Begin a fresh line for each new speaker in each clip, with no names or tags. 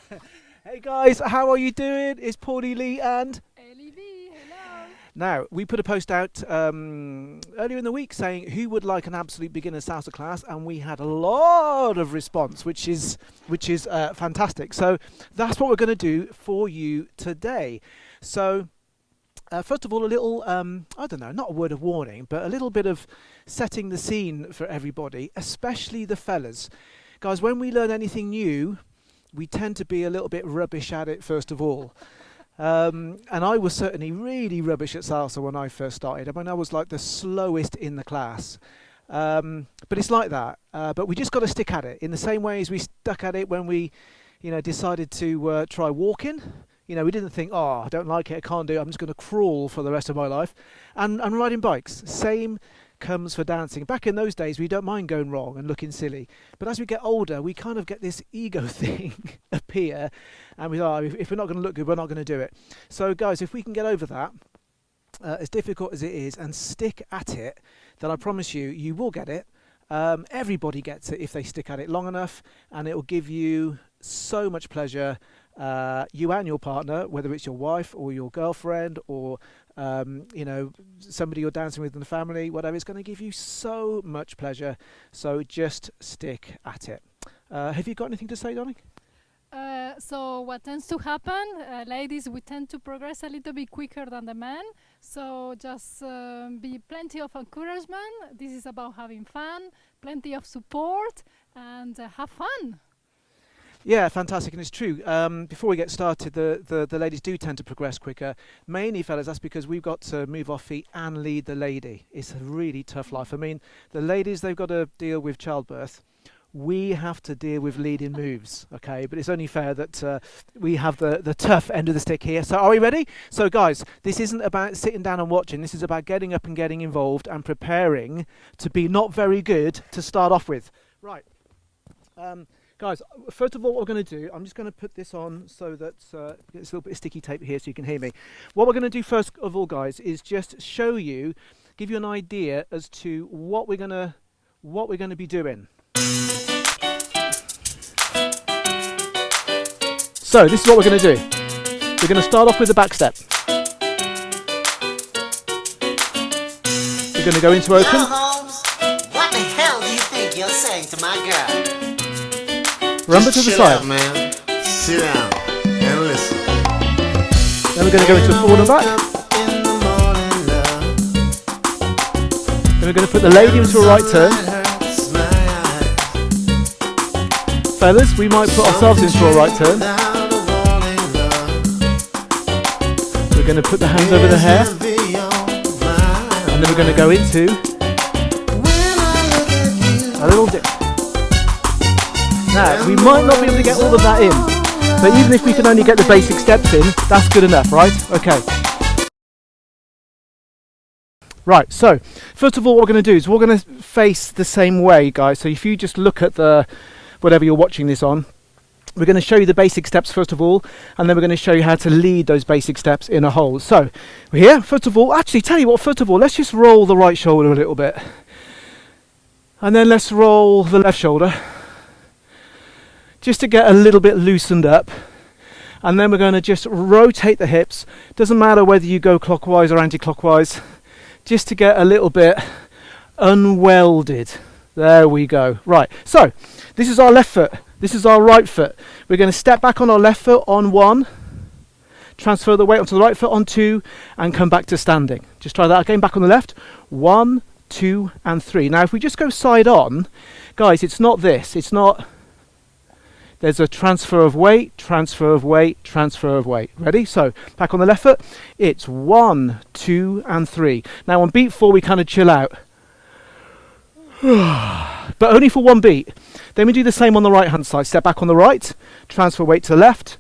Hey guys, how are you doing? It's Paulie Lee and
Ellie, hello.
now we put a post out earlier in the week saying who would like an absolute beginner salsa class, and we had a lot of response, which is fantastic. So that's what we're going to do for you today. So. First of all, a little, I don't know, not a word of warning, but a little bit of setting the scene for everybody, especially the fellas. Guys, when we learn anything new, we tend to be a little bit rubbish at it first of all. And I was certainly really rubbish at salsa when I first started. I mean, I was like the slowest in the class. But it's like that. But we just got to stick at it in the same way as we stuck at it when we, decided to try walking. We didn't think, oh, I don't like it, I can't do it, I'm just going to crawl for the rest of my life. And riding bikes, same comes for dancing. Back in those days, we don't mind going wrong and looking silly. But as we get older, we kind of get this ego thing appear. And we are, if we're not going to look good, we're not going to do it. So guys, if we can get over that, as difficult as it is, and stick at it, then I promise you, you will get it. Everybody gets it if they stick at it long enough, and it will give you so much pleasure. You and your partner, whether it's your wife or your girlfriend or somebody you're dancing with in the family, whatever, it's going to give you so much pleasure. So just stick at it. Have you got anything to say, Donny?
So what tends to happen, ladies, we tend to progress a little bit quicker than the men. So just be plenty of encouragement. This is about having fun, plenty of support, and have fun.
Yeah, fantastic, and it's true. Before we get started, the ladies do tend to progress quicker. Mainly, fellas, that's because we've got to move our feet and lead the lady. It's a really tough life. I mean, the ladies, they've got to deal with childbirth. We have to deal with leading moves, okay? But it's only fair that we have the tough end of the stick here. So are we ready? So guys, this isn't about sitting down and watching. This is about getting up and getting involved and preparing to be not very good to start off with. Right. Guys, first of all, what we're going to do, I'm just going to put this on so that it's a little bit of sticky tape here so you can hear me. What we're going to do first of all, guys, is just show you, give you an idea as to what we're going to be doing. So this is what we're going to do. We're going to start off with the back step. We're going to go into open.
Yo, Holmes, what the hell do you think you're saying to my girl?
Rumba to the
Chill
side.
out, man. Sit down and listen.
Then we're going to go into a forward and back.
In the morning, love.
Then we're going to put the lady into a right turn.
Hurts my eyes.
Fellas, we might put ourselves into a right turn.
Without a warning, love.
We're going to put the hands over the hair. And then we're going to go into a little dip. Now, we might not be able to get all of that in, but even if we can only get the basic steps in, that's good enough, right? Okay. Right, so, first of all, what we're going to do is we're going to face the same way, guys. So if you just look at whatever you're watching this on, we're going to show you the basic steps first of all, and then we're going to show you how to lead those basic steps in a hold. So, we're here, first of all, actually, tell you what, first of all, let's just roll the right shoulder a little bit. And then let's roll the left shoulder, just to get a little bit loosened up. And then we're going to just rotate the hips. Doesn't matter whether you go clockwise or anti-clockwise, just to get a little bit unwelded. There we go. Right, so this is our left foot. This is our right foot. We're going to step back on our left foot on 1, transfer the weight onto the right foot on 2, and come back to standing. Just try that again, back on the left. 1, 2, and 3. Now if we just go side on, guys, it's not this. It's not... There's a transfer of weight, transfer of weight, transfer of weight. Ready? So, back on the left foot. It's 1, 2, and 3. Now on beat 4, we kind of chill out. But only for one beat. Then we do the same on the right hand side. Step back on the right, transfer weight to the left,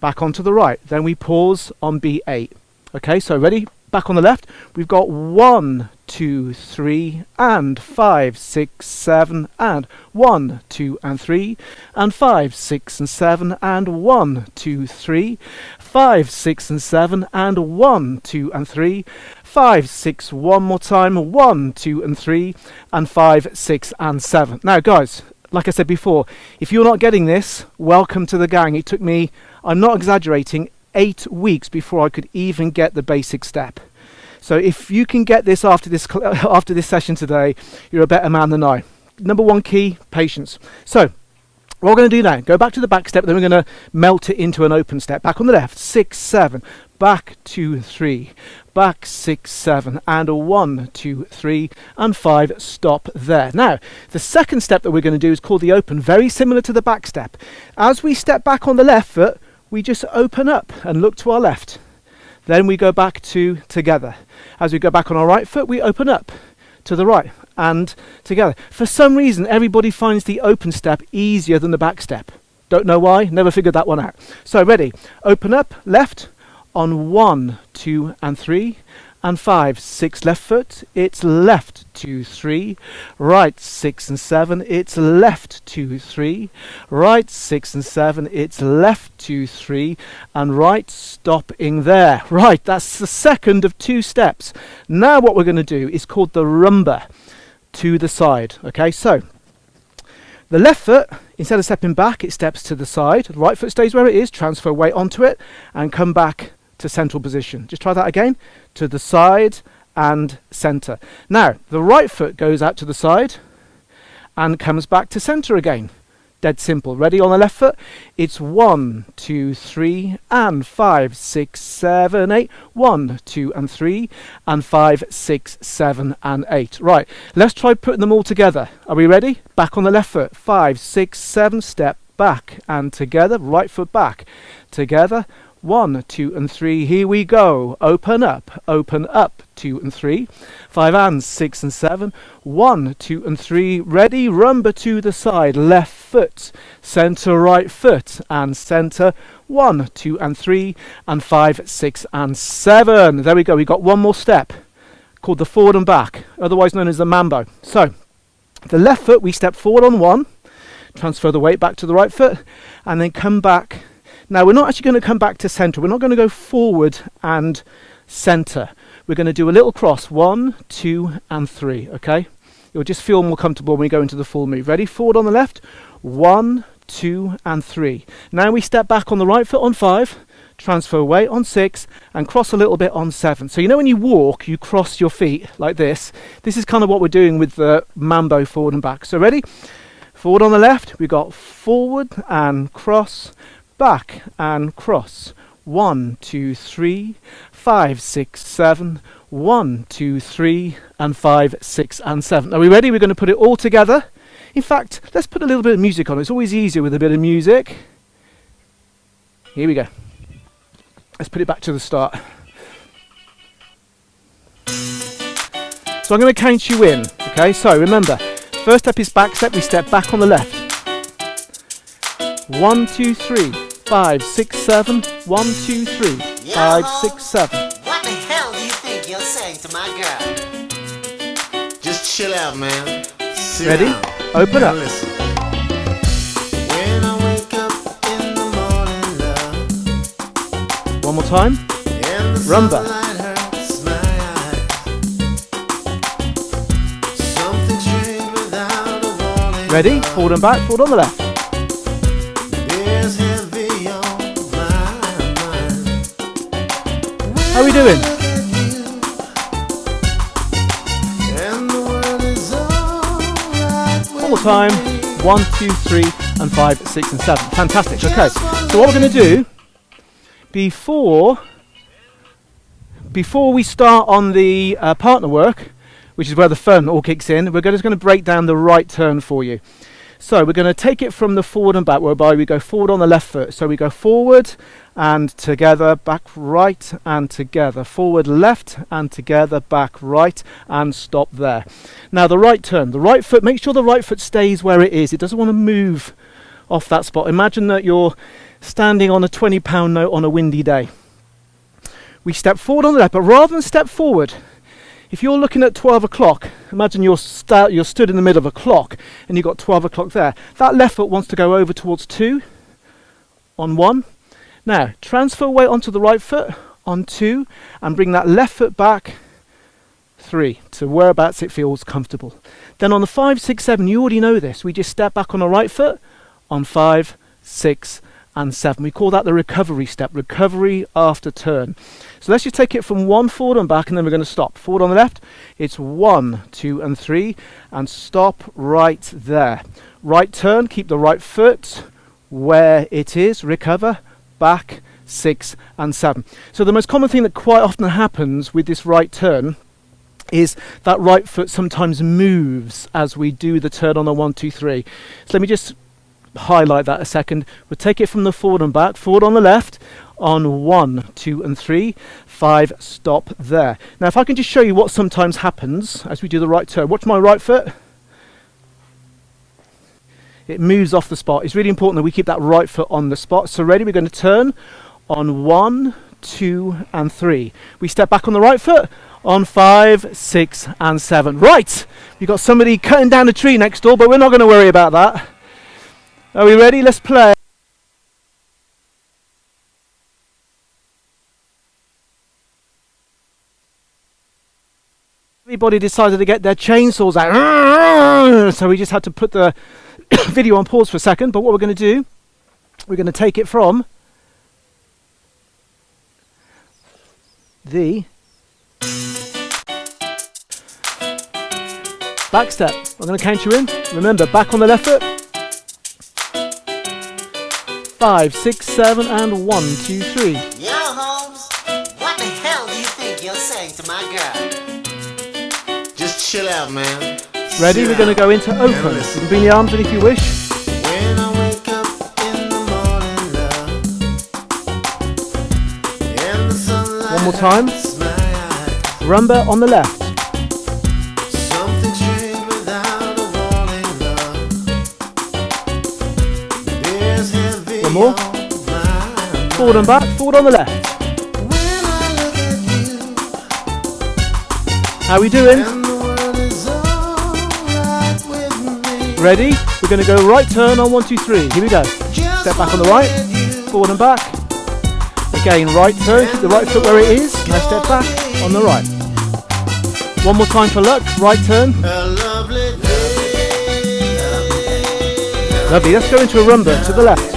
back onto the right. Then we pause on beat 8. Okay, so ready? Back on the left. We've got 1, 2, 3, and 5, 6, 7, and 1, 2, and 3, and 5, 6, and 7, and 1, 2, 3, 5, 6, and 7, and 1, 2, and 3, 5, 6, one more time, 1, 2, and 3, and 5, 6, and 7. Now, guys, like I said before, if you're not getting this, welcome to the gang. It took me, I'm not exaggerating, 8 weeks before I could even get the basic step. So if you can get this after this after this session today, you're a better man than I. Number one key, patience. So what we're going to do now, go back to the back step, then we're going to melt it into an open step. Back on the left, 6, 7, back 2, 3, back 6, 7, and a 1, 2, 3, and 5, stop there. Now, the second step that we're going to do is called the open, very similar to the back step. As we step back on the left foot, we just open up and look to our left. Then we go back to together. As we go back on our right foot, we open up to the right and together. For some reason, everybody finds the open step easier than the back step. Don't know why, never figured that one out. So ready, open up, left, on 1, 2, and 3, and 5, 6, left foot, it's left, 2, 3, right, 6 and 7, it's left, 2, 3, right, 6 and 7, it's left, 2, 3, and right, stopping there. Right, that's the second of 2 steps. Now what we're going to do is called the rumba to the side. Okay, so the left foot, instead of stepping back, it steps to the side. The right foot stays where it is, transfer weight onto it, and come back to central position. Just try that again. To the side and center. Now, the right foot goes out to the side and comes back to center again. Dead simple. Ready on the left foot? It's 1, 2, 3, and 5, 6, 7, 8. 1, 2, and 3, and 5, 6, 7, and 8. Right, let's try putting them all together. Are we ready? Back on the left foot. 5, 6, 7, step back and together. Right foot back. Together. 1, 2, and 3. Here we go. Open up, 2 and 3. 5 and 6 and 7. 1, 2, and 3. Ready, rumba to the side. Left foot, center, right foot, and center. 1, 2, and 3, and 5, 6, and 7. There we go. We got one more step called the forward and back, otherwise known as the mambo. So, the left foot, we step forward on 1, transfer the weight back to the right foot, and then come back. Now, we're not actually going to come back to center. We're not going to go forward and center. We're going to do a little cross. 1, 2, and 3, okay? You'll just feel more comfortable when we go into the full move. Ready? Forward on the left. 1, 2, and 3. Now we step back on the right foot on 5, transfer weight on 6, and cross a little bit on 7. So you know when you walk, you cross your feet like this. This is kind of what we're doing with the mambo forward and back. So ready? Forward on the left. We've got forward and cross, back and cross. 1, 2, 3, 5, 6, 7. 1, 2, 3, and 5, 6, and 7. Are we ready? We're going to put it all together. In fact, let's put a little bit of music on. It's always easier with a bit of music. Here we go. Let's put it back to the start. So I'm going to count you in. Okay, so remember, first step is back step. We step back on the left. 1, 2, 3, 5, 6, 7. 1, 2, 3, 5, 6, 7.
What the hell do you think you're saying to my girl? Just chill out, man. Sit
Ready?
down.
Open
Now
up.
listen. When I wake up in the morning, love,
One more time.
and the
Rumba.
sunlight hurts my eyes. Something strange without a warning.
Ready? Forward and back. Forward on the left.
Is heavy on my mind.
How are we doing?
And the world is alright
One more time. 1, 2, 3, and 5, 6, and 7. Fantastic. Okay. So what we're going to do before we start on the partner work, which is where the fun all kicks in, we're just going to break down the right turn for you. So we're going to take it from the forward and back, whereby we go forward on the left foot. So we go forward and together, back right and together. Forward left and together, back right, and stop there. Now the right turn, the right foot, make sure the right foot stays where it is. It doesn't want to move off that spot. Imagine that you're standing on a £20 note on a windy day. We step forward on the left, but rather than step forward, if you're looking at 12 o'clock, imagine you're stood in the middle of a clock and you've got 12 o'clock there. That left foot wants to go over towards 2 on 1. Now, transfer weight onto the right foot on 2 and bring that left foot back 3, to whereabouts it feels comfortable. Then on the 5, 6, 7, you already know this. We just step back on the right foot on 5, 6, and 7. We call that the recovery step, recovery after turn. So let's just take it from 1 forward and back, and then we're going to stop. Forward on the left, it's 1, 2, and 3, and stop right there. Right turn, keep the right foot where it is, recover, back, 6, and 7. So the most common thing that quite often happens with this right turn is that right foot sometimes moves as we do the turn on the 1, 2, 3. So let me just highlight that a second. We'll take it from the forward and back. Forward on the left on 1, 2, and 3, 5, stop there. Now if I can just show you what sometimes happens as we do the right turn. Watch my right foot. It moves off the spot. It's really important that we keep that right foot on the spot. So ready, we're going to turn on 1, 2, and 3. We step back on the right foot on 5, 6, and 7. Right, we've got somebody cutting down a tree next door, but we're not going to worry about that. Are we ready? Let's play. Everybody decided to get their chainsaws out, so we just had to put the video on pause for a second. But what we're going to do, we're going to take it from the back step. I'm going to count you in. Remember, back on the left foot. 5, 6, 7, and 1, 2, 3.
Yo, Holmes, what the hell do you think you're saying to my girl? Just chill out, man.
Ready? We're going to go into open. You can bring your arms in if you wish.
When I wake up in the morning, love, and the sunlight
One more time.
hurts my eyes.
Rumba on the left.
Something strange without a warning, love. Beer's heavy
One more.
on my mind.
Forward and back. Forward on the left.
When I look at you,
How we doing?
and the world is alright with me.
Ready? We're going to go right turn on 1, 2, 3. Here we go.
Just
Step back on the right.
look at you.
Forward and back. Again, right turn. Keep the right foot where it is. Now step back on the right. One more time for luck. Right turn.
A lovely day.
Lovely. Let's go into a rumba to the left.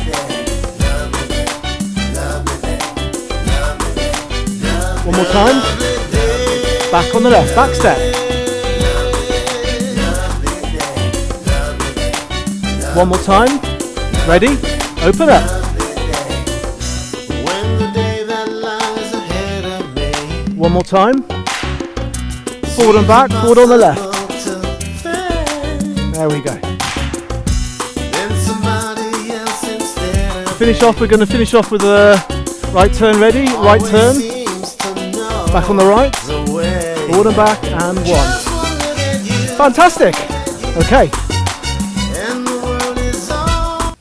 One more time. Back on the left. Back step. One more time. Ready? Open up.
When the day that lies ahead of me.
One more time. Forward and back. Forward on the left. There we go.
Then somebody else instead of
Finish off. We're going to finish off with a right turn. Ready? Right turn.
seems to know
Back on the right.
the way.
Forward and back. And 1.
Just one look at you,
Fantastic. Okay.
and the world is all.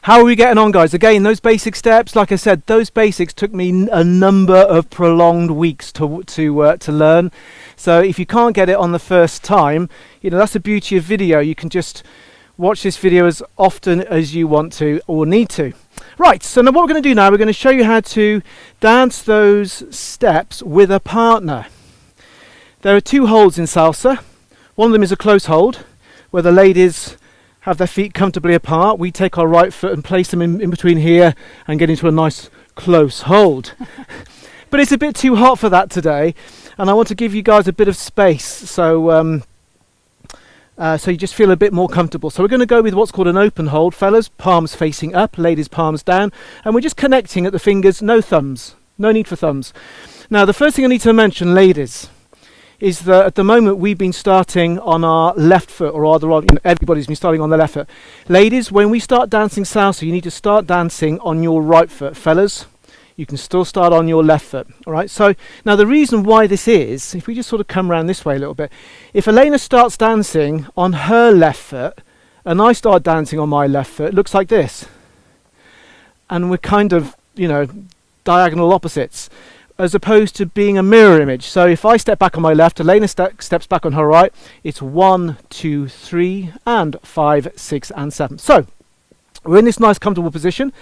How are we getting on, guys? Again, those basic steps, like I said, those basics took me a number of prolonged weeks to learn. So if you can't get it on the first time, that's the beauty of video. You can just watch this video as often as you want to or need to. Right, so now what we're going to do now, we're going to show you how to dance those steps with a partner. There are 2 holds in salsa. One of them is a close hold, where the ladies have their feet comfortably apart. We take our right foot and place them in between here and get into a nice close hold. But it's a bit too hot for that today, and I want to give you guys a bit of space, so you just feel a bit more comfortable. So we're going to go with what's called an open hold. Fellas, palms facing up, ladies, palms down, and we're just connecting at the fingers, no thumbs. No need for thumbs. Now, the first thing I need to mention, ladies, is that at the moment we've been starting on our left foot, or rather, everybody's been starting on the left foot. Ladies, when we start dancing salsa, you need to start dancing on your right foot. Fellas, you can still start on your left foot. All right. So now the reason why this is, if we just sort of come around this way a little bit, if Elena starts dancing on her left foot and I start dancing on my left foot, it looks like this, and we're kind of, diagonal opposites, as opposed to being a mirror image. So if I step back on my left, Elena steps back on her right, it's 1, 2, 3, and 5, 6, and 7. So We're in this nice comfortable position,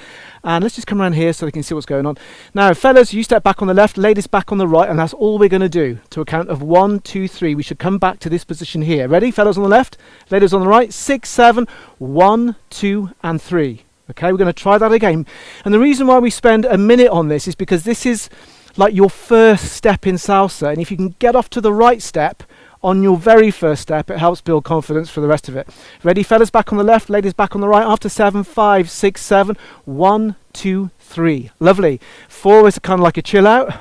and let's just come around here so they can see what's going on. Now, fellas, you step back on the left, ladies back on the right, and that's all we're going to do. To a count of 1, 2, 3, we should come back to this position here. Ready? Fellas on the left, ladies on the right, 6, 7, 1, 2, and 3. Okay, we're going to try that again. And the reason why we spend a minute on this is because this is like your first step in salsa, and if you can get off to the right step on your very first step, it helps build confidence for the rest of it. Ready, fellas, back on the left, ladies back on the right. After 7, 5, 6, 7, 1, 2, 3. Lovely. 4 is kind of like a chill out.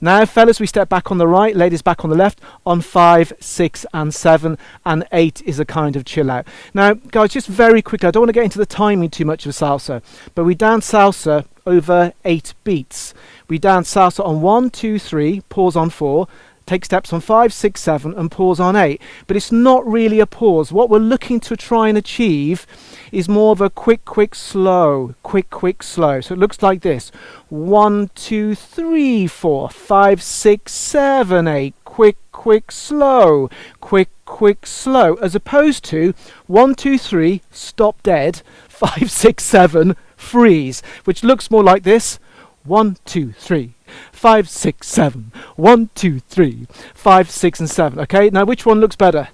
Now, fellas, we step back on the right, ladies back on the left. On 5, 6, and 7, and 8 is a kind of chill out. Now, guys, just very quickly, I don't want to get into the timing too much of salsa, but we dance salsa over 8 beats. We dance salsa on 1, 2, 3, pause on 4, take steps on 5, 6, 7, and pause on 8. But it's not really a pause. What we're looking to try and achieve is more of a quick, slow, quick, slow. So it looks like this. 1, 2, 3, 4, 5, 6, 7, 8. Quick, slow. Quick, slow. As opposed to 1, 2, 3, stop dead. 5, 6, 7, freeze. Which looks more like this. 1, 2, 3, 5, 6, 7. 1, 2, 3, 5, 6, and 7. Okay, now which one looks better?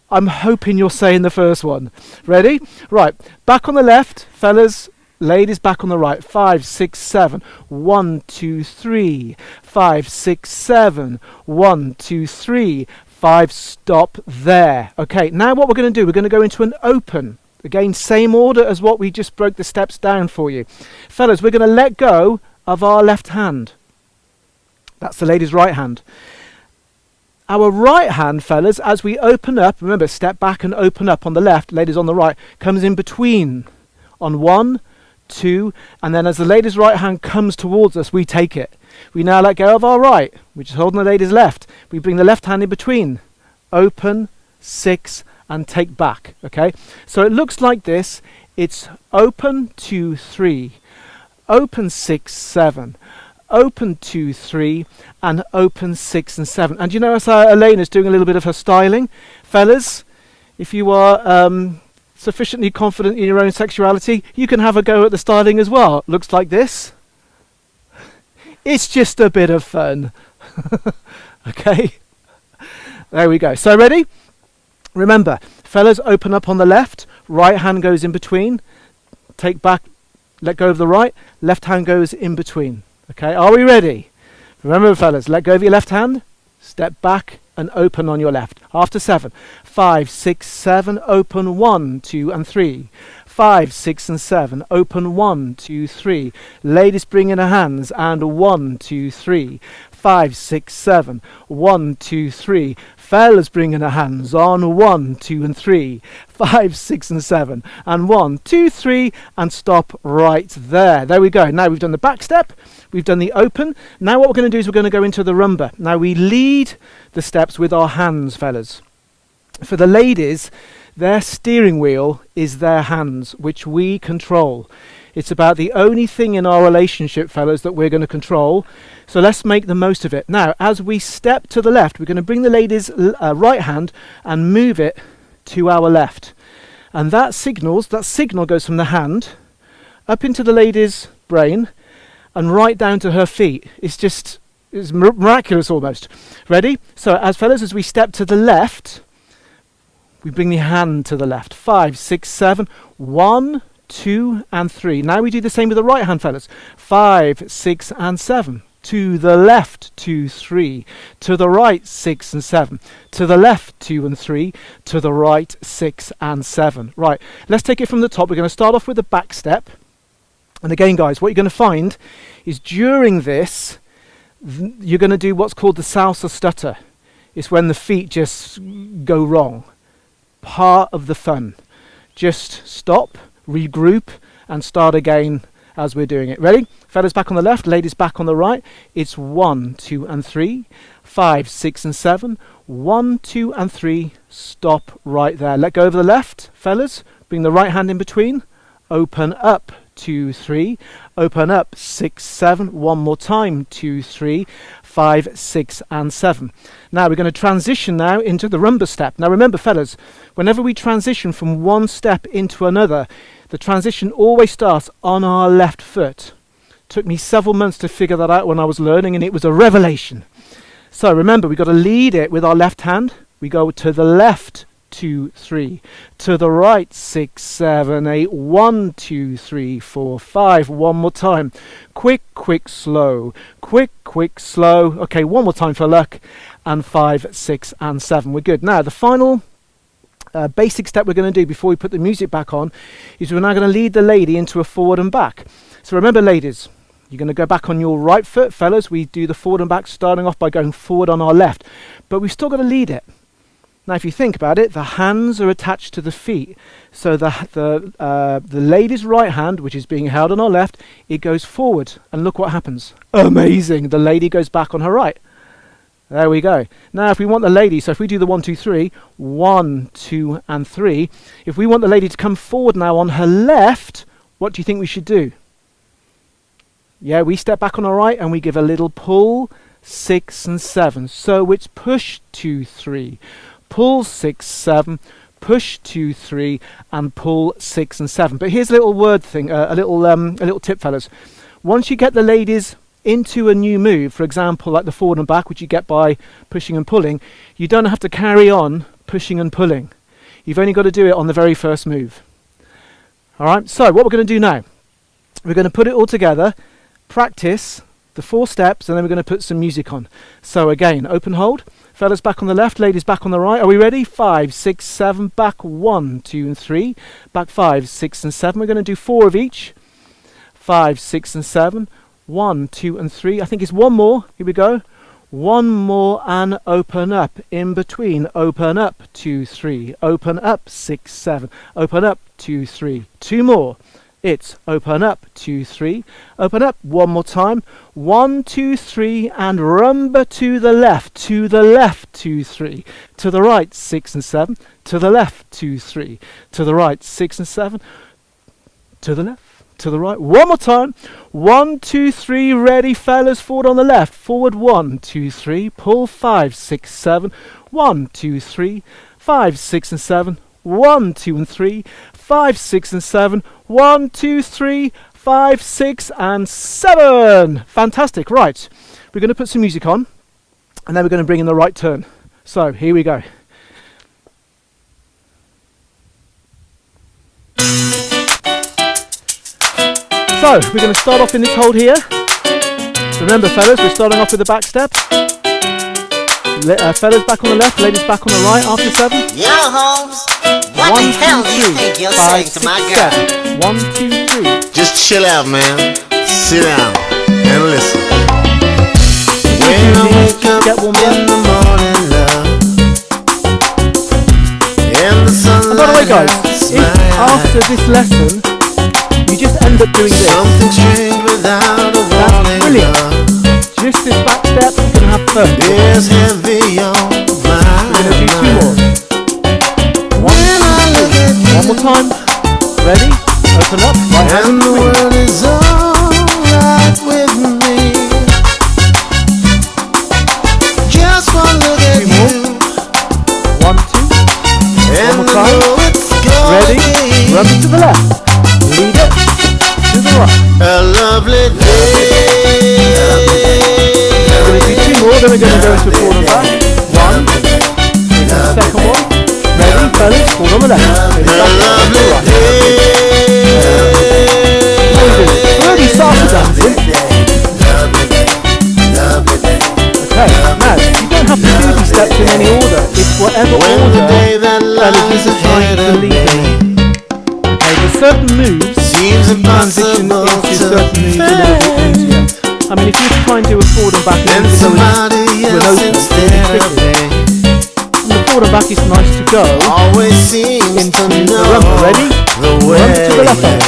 I'm hoping you're saying the first one. Ready? Right, back on the left, fellas, ladies back on the right. 5, 6, 7. 1, 2, 3, 5, 6, 7. 1, 2, 3, 5. Stop there. Okay, now what we're going to do, we're going to go into an open. Again, same order as what we just broke the steps down for you. Fellas, we're going to let go of our left hand. That's the lady's right hand. Our right hand, fellas, as we open up, remember, step back and open up on the left, ladies on the right, comes in between on 1, 2, and then as the lady's right hand comes towards us, we take it. We now let go of our right, which is holding the lady's left. We bring the left hand in between. Open, 6, and take back. Okay? So it looks like this. It's open, 2, 3. Open 6, 7, open 2, 3, and open 6 and 7. And you notice Elena's doing a little bit of her styling. Fellas, if you are sufficiently confident in your own sexuality, you can have a go at the styling as well. Looks like this. It's just a bit of fun. Okay? There we go. So ready? Remember, fellas, open up on the left, right hand goes in between, take back, let go of the right, left hand goes in between. Okay, are we ready? Remember, fellas, let go of your left hand, step back and open on your left. After 7, 5, 6, 7, open 1, 2, and 3. 5, 6, and 7, open 1, 2, 3. Ladies bring in her hands and 1, 2, 3. 5, 6, 7, 1, 2, 3. Fellas bring in her hands on 1, 2, and 3. 5, 6, and 7, and 1, 2, 3, and stop right there. There we go. Now we've done the back step, we've done the open. Now what we're going to do is we're going to go into the rumba. Now we lead the steps with our hands, fellas. For the ladies, their steering wheel is their hands, which we control. It's about the only thing in our relationship, fellas, that we're going to control. So let's make the most of it. Now, as we step to the left, we're going to bring the lady's right hand and move it to our left. And that signal goes from the hand up into the lady's brain and right down to her feet. It's miraculous almost. Ready? So as we step to the left, we bring the hand to the left. 5, 6, 7, 1, 2, and 3. Now we do the same with the right hand, fellas. 5, 6, and 7. To the left, 2, 3. To the right, 6 and 7. To the left, 2 and 3. To the right, 6 and 7. Right, let's take it from the top. We're going to start off with the back step. And again, guys, what you're going to find is during this, you're going to do what's called the salsa stutter. It's when the feet just go wrong. Part of the fun. Just stop, regroup, and start again as we're doing it. Ready? Fellas back on the left, ladies back on the right. It's 1, 2, and 3. 5, 6, and 7. 1, 2, and 3. Stop right there. Let go of the left, fellas. Bring the right hand in between. Open up, 2, 3. Open up, 6, 7. One more time, 2, 3. 5, 6, and 7. Now we're going to transition now into the rumba step. Now remember, fellas, whenever we transition from one step into another, The transition always starts on our left foot. Took me several months to figure that out when I was learning, and it was a revelation. So remember, we've got to lead it with our left hand. We go to the left, 2, 3. To the right, 6, 7, 8. 1, 2, 3, 4, 5. One more time. Quick, quick, slow. Quick, quick, slow. Okay, one more time for luck. And 5, 6, and 7. We're good. Now, the final basic step we're going to do before we put the music back on is we're now going to lead the lady into a forward and back. So remember, ladies, you're going to go back on your right foot. Fellas, we do the forward and back, starting off by going forward on our left. But we've still got to lead it. Now, if you think about it, the hands are attached to the feet. So the lady's right hand, which is being held on our left, it goes forward. And look what happens. Amazing. The lady goes back on her right. There we go. Now, if we want the lady, so if we do the 1, 2, 3, 1, 2, and 3. If we want the lady to come forward now on her left, what do you think we should do? Yeah, we step back on our right and we give a little pull, 6 and 7. So it's push, 2, 3. Pull, 6, 7. Push, 2, 3. And pull, 6 and 7. But here's a little word thing, a little tip, fellas. Once you get the ladies into a new move, for example, like the forward and back, which you get by pushing and pulling, you don't have to carry on pushing and pulling. You've only got to do it on the very first move. All right, so what we're going to do now, we're going to put it all together, practice the 4 steps, and then we're going to put some music on. So again, open hold, fellas back on the left, ladies back on the right. Are we ready? 5, 6, 7, back 1, 2, and 3, back 5, 6, and 7. We're going to do 4 of each. 5, 6, and 7. 1, 2, and 3. I think it's one more. Here we go. One more and open up. In between, open up, 2, 3. Open up, 6, 7. Open up, 2, 3. 2 more. It's open up, 2, 3. Open up one more time. 1, 2, 3, and rumba to the left. To the left, 2, 3. To the right, 6 and 7. To the left, 2, 3. To the right, 6 and 7. To the left. To the right. One more time. 1, 2, 3. Ready, fellas. Forward on the left. Forward 1, 2, 3. Pull 5, 6, 7. 1, 2, 3. 5, 6, and 7. 1, 2, and 3. 5, 6, and 7. 1, 2, 3. 5, 6, and 7. Fantastic. Right. We're going to put some music on, and then we're going to bring in the right turn. So here we go. So, we're going to start off in this hold here. Remember, fellas, we're starting off with the back step. Fellas back on the left, ladies back on the right after 7.
Yo, Holmes, what the hell do you think you're saying to my girl?
1, 2, 3.
Just chill out, man. Sit down and listen. When I wake up in the morning, love, and the sunlight.
And by the way, guys, if after this lesson you just end up doing this,
something strange without a warning,
brilliant.
love.
Just this back step, you're going to have fun.
It's heavy on my
We're going to do 2 more. One more time. Ready? Open up. Right hand.
And the world is alright with me. Just one look at
2 more.
you.
1, 2.
And
One more
I
time.
know it's gonna
Ready?
be
Rub it to the left. Lead it to the right.
a lovely day.
We're going to do 2 more, then we're going to go into forward and back. 1. Second one. Ready, fellas? Forward on the left.
A lovely day.
Already Salsa dancing. Okay, now, you don't have to do these steps in any order. It's whatever
When the
order
day that
fellas
lies
are trying
ahead
to
of
lead in.
me
Okay, there's certain moves
seems
transition
impossible
into
to
certain moves a little bit easier. I mean, if you try and do a forward and back and
and
then go
somebody
into an
else
open,
instead of
tricky.
me
And the forward and back is nice to go
always seems
into
to
the
know
rumba. Ready?
the way.
Rumba to the left hand.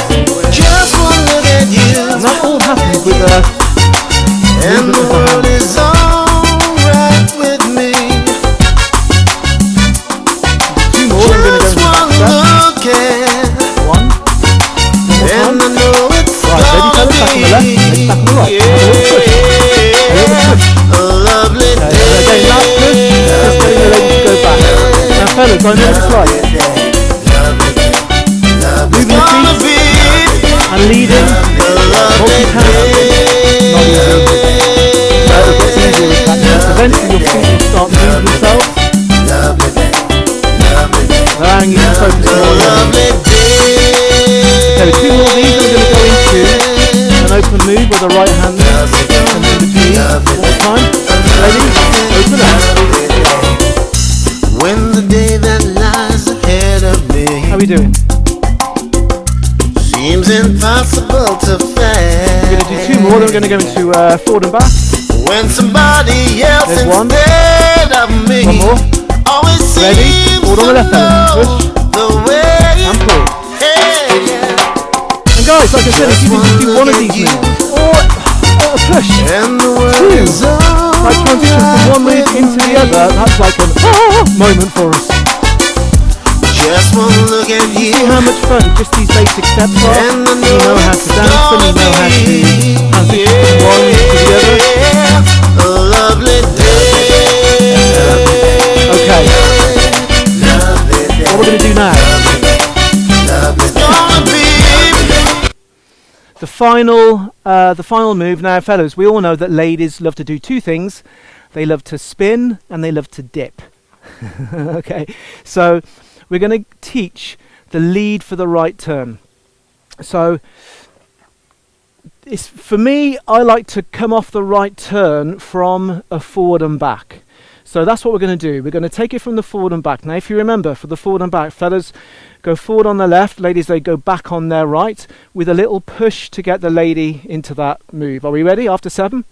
Just one look at you,
And that all happens with a
and the world is alright with me.
2 more, I'm going to go
Just
into
one
back
look at,
step. 1.
and I know it's
Right, ready, fellas? Back on the left, ladies back on the right. Have a little push. A little push.
a lovely
Okay,
day.
again, last push. Just getting the ladies to go back. Now, fellas, I know what it's like.
It's
Moving the
gonna
feet.
be
with the right hand. And in between. One more time. Ready? Open up.
When the day that lies ahead of me
How are we doing?
seems impossible to
We're going to do
face.
2 more, then we're going to go into forward and back.
When somebody else
There's one.
instead of me
One more.
always
Ready?
seems
Hold on
to
the left hand.
know
Push.
the way.
And pull.
Hey, yeah.
And guys, like I said, if you can just do one of these moves, or a push,
And the world
Two.
is all
like transition from one move into the other, that's like an moment for us.
just one look at you.
See how much fun just these basic steps are?
And I
You know how to dance them, you know how to transition from one to the other.
A lovely day.
Okay, what we're going to do now,
It's gonna be.
the final move. Now, fellas, we all know that ladies love to do 2 things. They love to spin and they love to dip. Okay, so we're going to teach the lead for the right turn. So for me, I like to come off the right turn from a forward and back. So that's what we're going to do. We're going to take it from the forward and back. Now, if you remember, for the forward and back, fellas go forward on the left, ladies, they go back on their right with a little push to get the lady into that move. Are we ready? After 7.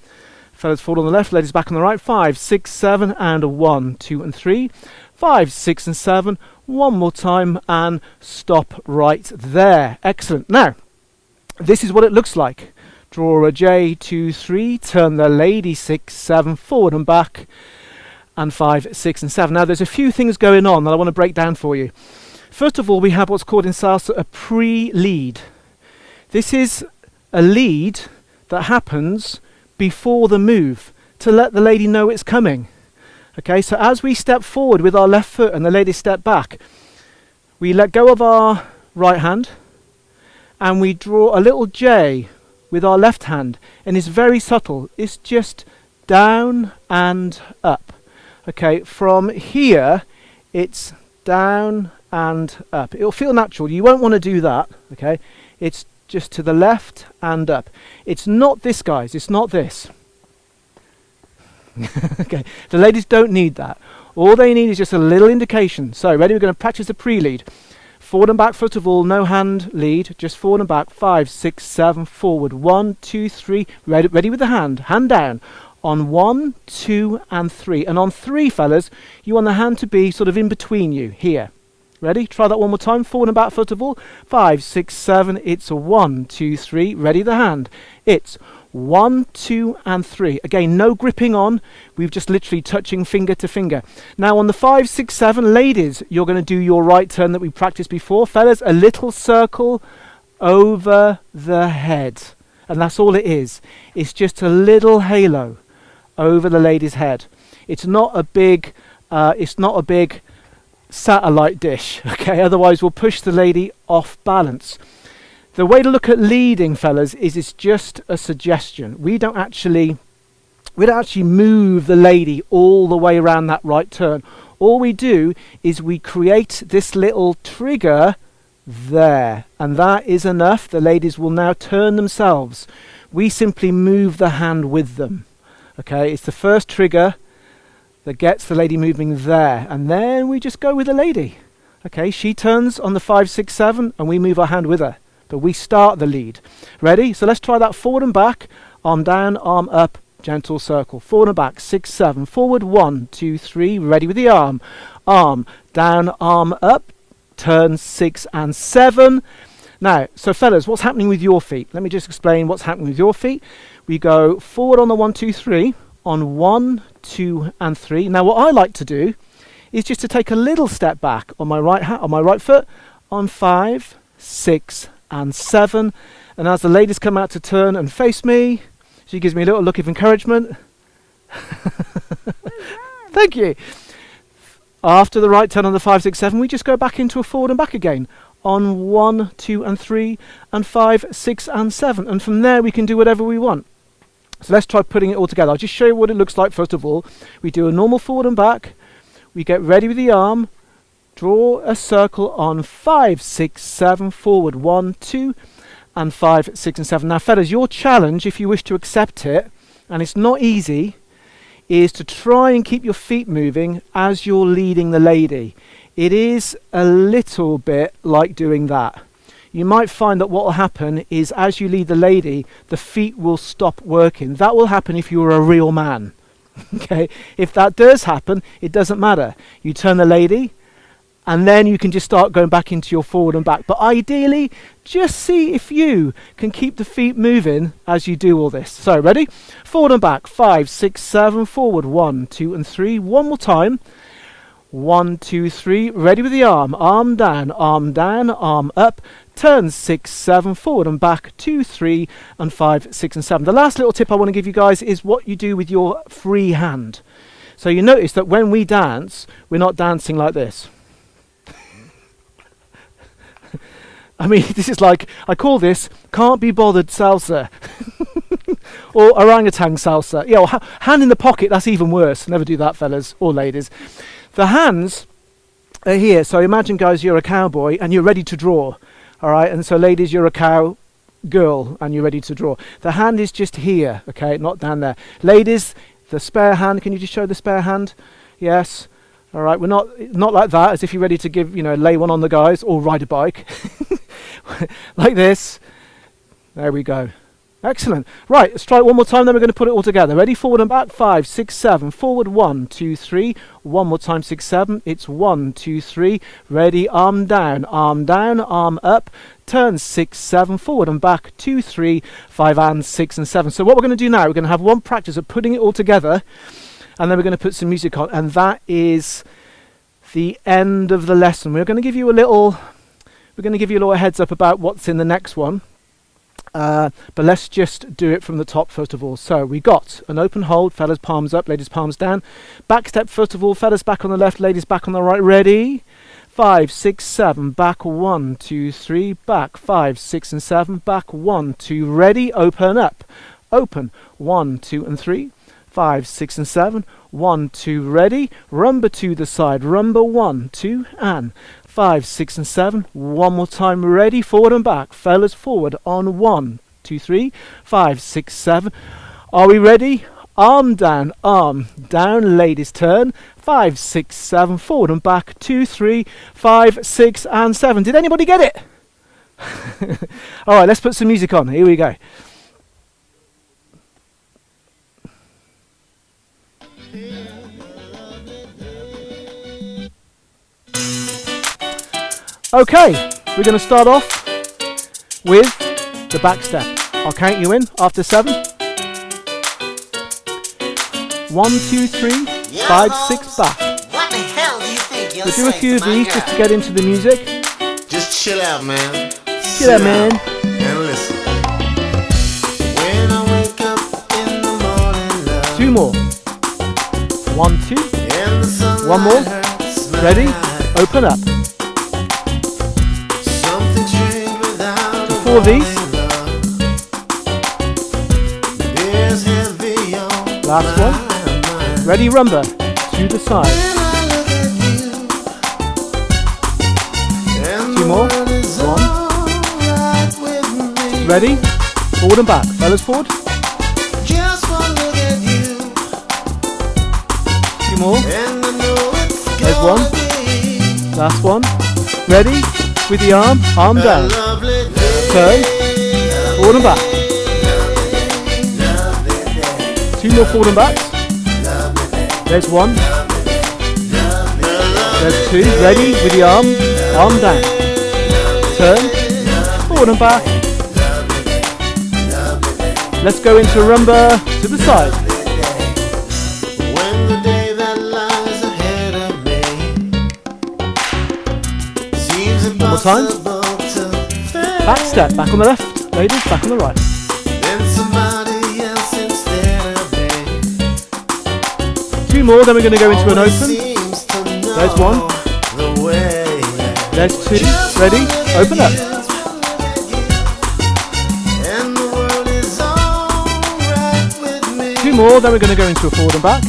Fellas forward on the left, ladies back on the right. 5, 6, 7, and 1, 2, and 3. 5, 6, and 7. One more time, and stop right there. Excellent. Now, this is what it looks like. Draw a J, 2, 3. Turn the lady 6, 7, forward and back. And 5, 6, and 7. Now, there's a few things going on that I want to break down for you. First of all, we have what's called in salsa a pre-lead. This is a lead that happens before the move to let the lady know it's coming. Okay, so as we step forward with our left foot and the lady step back, we let go of our right hand and we draw a little J with our left hand, and it's very subtle. It's just down and up. Okay, from here, it's down and up. It'll feel natural. You won't want to do that. Okay, it's just to the left and up. It's not this, guys. It's not this. Okay, the ladies don't need that. All they need is just a little indication. So, ready? We're going to practice a pre-lead. Forward and back, first of all, no hand lead, just forward and back. 5, 6, 7, forward. 1, 2, 3. Ready with the hand down. On 1, 2, and 3. And on 3, fellas, you want the hand to be sort of in between you, here. Ready? Try that one more time. Forward and back, first of all. 5, 6, 7. It's a 1, 2, 3. Ready the hand. It's 1, 2, and 3. Again, no gripping on. We've just literally touching finger to finger. Now on the 5, 6, 7, ladies, you're going to do your right turn that we practiced before. Fellas, a little circle over the head. And that's all it is. It's just a little halo over the lady's head. It's not a big satellite dish, okay? Otherwise we'll push the lady off balance. The way to look at leading, fellas, is it's just a suggestion. We don't actually move the lady all the way around that right turn. All we do is we create this little trigger there, and that is enough. The ladies will now turn themselves. We simply move the hand with them. Okay, it's the first trigger that gets the lady moving there, and then we just go with the lady. Okay, she turns on the 5, 6, 7, and we move our hand with her, but we start the lead. Ready? So let's try that forward and back, arm down, arm up, gentle circle. Forward and back, 6, 7, forward, 1, 2, 3, ready with the arm. Arm down, arm up, turn 6 and 7. Now, so fellas, what's happening with your feet? Let me just explain what's happening with your feet. We go forward on the 1, 2, 3, on 1, 2, and 3. Now, what I like to do is just to take a little step back on my right foot, on 5, 6, and 7. And as the ladies come out to turn and face me, she gives me a little look of encouragement. Thank you. After the right turn on the 5, 6, 7, we just go back into a forward and back again on 1, 2, and 3, and 5, 6, and 7. And from there, we can do whatever we want. So let's try putting it all together. I'll just show you what it looks like first of all. We do a normal forward and back. We get ready with the arm. Draw a circle on 5, 6, 7, forward, 1, 2, and 5, 6 and 7. Now fellas, your challenge, if you wish to accept it, and it's not easy, is to try and keep your feet moving as you're leading the lady. It is a little bit like doing that. You might find that what will happen is as you lead the lady, the feet will stop working. That will happen if you're a real man. Okay, if that does happen, it doesn't matter. You turn the lady, and then you can just start going back into your forward and back. But ideally, just see if you can keep the feet moving as you do all this. So, ready? Forward and back. 5, 6, 7. Forward. 1, 2, and 3. One more time. 1, 2, 3. Ready with the arm. Arm down, arm up. Turn 6, 7. Forward and back. 2, 3, and 5, 6, and 7. The last little tip I want to give you guys is what you do with your free hand. So you notice that when we dance, we're not dancing like this. I mean, this is like, I call this can't be bothered salsa. Or orangutan salsa. Yeah, or hand in the pocket, that's even worse. Never do that, fellas or ladies. The hands are here. So imagine, guys, you're a cowboy and you're ready to draw. All right, and so ladies, you're a cow girl and you're ready to draw. The hand is just here, okay, not down there. Ladies, the spare hand, can you just show the spare hand? Yes. All right, we're not like that, as if you're ready to give, lay one on the guys or ride a bike. Like this. There we go. Excellent. Right, let's try it one more time, then we're going to put it all together. Ready? Forward and back. 5, 6, 7. Forward. 1, 2, 3. One more time. 6, 7. It's 1, 2, 3. Ready? Arm down, arm up. Turn 6, 7. Forward and back. 2, 3, 5, and 6 and 7. So what we're going to do now, we're going to have one practice of putting it all together, and then we're going to put some music on, and that is the end of the lesson. We're going to give you a little heads up about what's in the next one. But let's just do it from the top first of all. So we got an open hold, fellas palms up, ladies palms down. Back step first of all, fellas back on the left, ladies back on the right. Ready? 5, 6, 7. Back 1, 2, 3. Back 5, 6, and 7. Back 1, 2. Ready? Open up. Open. 1, 2, and 3. 5, 6, and 7. 1, 2. Ready? Rumba to the side. Rumba 1, 2, and 5, 6, and 7. One more time. Ready? Forward and back. Fellas forward on 1, 2, 3, 5, 6, 7. Are we ready? Arm down, ladies turn. 5, 6, 7. Forward and back. 2, 3, 5, 6, and 7. Did anybody get it? All right, let's put some music on. Here we go. Okay, we're going to start off with the back step. I'll count you in after 7. 1, 2, 3, 5, 6, back.
What the hell do you think you're
We'll do a few of these just to get into the music.
Just chill out, man.
Chill out, man.
And listen. When I wake up in the morning, love,
2 more. 1, 2.
and the sunlight
1 more.
hurts my
Ready?
eyes.
Open up.
Something strange without a
4 of these.
warning, love. Beer's heavy on
Last
my
one.
mind.
Ready, rumba. To the side.
When I look at you, and
2
the
more.
world is
1.
alright with me.
Ready? Forward and back. Fellas forward.
Just one look at you,
2 more.
and I know it's
There's
gonna
one.
be
Last one. Ready? With the arm
a
down.
lovely day.
Turn. Forward and back. 2 more forward and backs. There's 1. There's 2. Ready? With the arm down. Turn. Forward and back. Let's go into rumba to the side.
When the day that lies ahead of me seems
more time.
impossible to face,
Back step. Back on the left. Ladies, back on the right.
then somebody else instead of me
2 more, then we're going to go into an
always
open.
seems to know
There's 1.
the way.
There's 2. Ready? Open up.
Just one look at you, and the world is alright with me.
2 more, then we're going to go into a forward and back.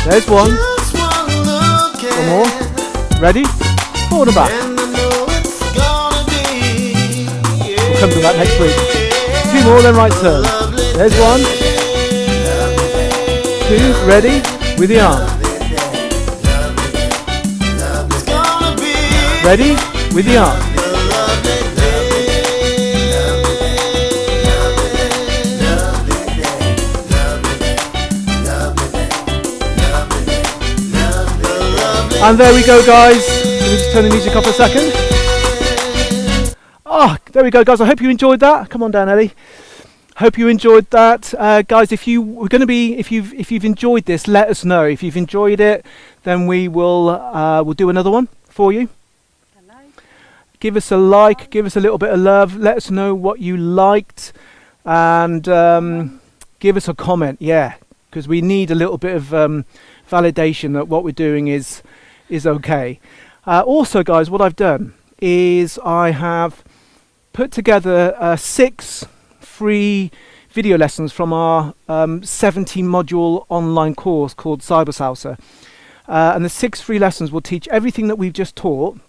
There's 1.
Just one look at
1 more. Ready? Forward and back.
and I know it's gonna be,
We'll come to that next week. 2 more, then right turn. There's 1, 2, ready, with the arm. Ready, with the arm. And there we go, guys. Let me just turn the music off a second. Oh, there we go, guys. I hope you enjoyed that. Come on down, Ellie. Hope you enjoyed that, guys. If you've enjoyed this, let us know. If you've enjoyed it, then we'll do another one for you. Give us a like. Give us a little bit of love. Let us know what you liked, and give us a comment. Yeah, because we need a little bit of validation that what we're doing is okay. Also, guys, what I've done is I have put together 6 free video lessons from our 70-module online course called Cyber Salsa. And the 6 free lessons will teach everything that we've just taught,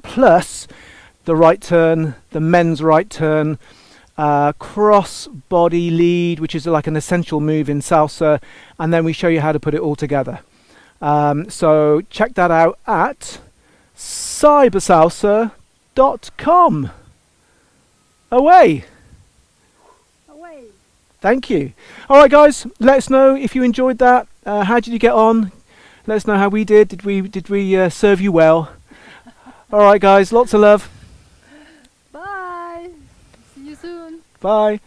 plus the right turn, the men's right turn, cross body lead, which is like an essential move in salsa, and then we show you how to put it all together. So check that out at cybersalsa.com. Away. Thank you. All right, guys, let us know if you enjoyed that. How did you get on? Let us know how we did. Did we serve you well? All right, guys, lots of love.
Bye. See you soon.
Bye.